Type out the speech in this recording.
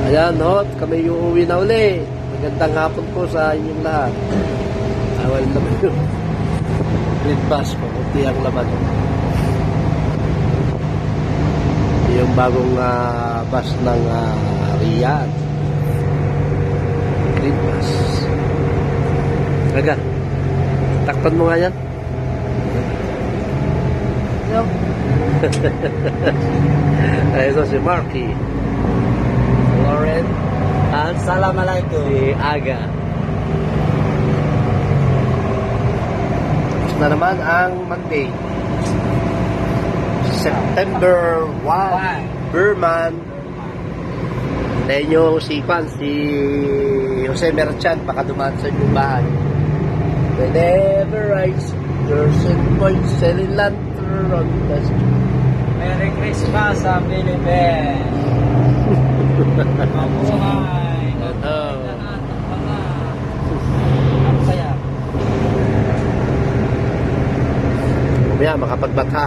Ayan, no? Kami uuwi na uli. Magandang hapon po sa inyong lahat. Awal naman yung green bus ko. Kunti ang laman. Yung bagong bus ng Riyadh. Green bus. Aga, takpan mo nga yan. No. Ito si Marky. Lauren. Assalamualaikum. Si Aga. Tapos na naman ang Monday. September 1. Berman. Dahil nyo si Jose Merchan, baka dumaan sa inyong bahay. Whenever I see your boys selling lantern on the street. Merry Christmas sa Philippines. Mabuhay. Hello. Lahat ng mga ang saya. Mamaya, makapagbata.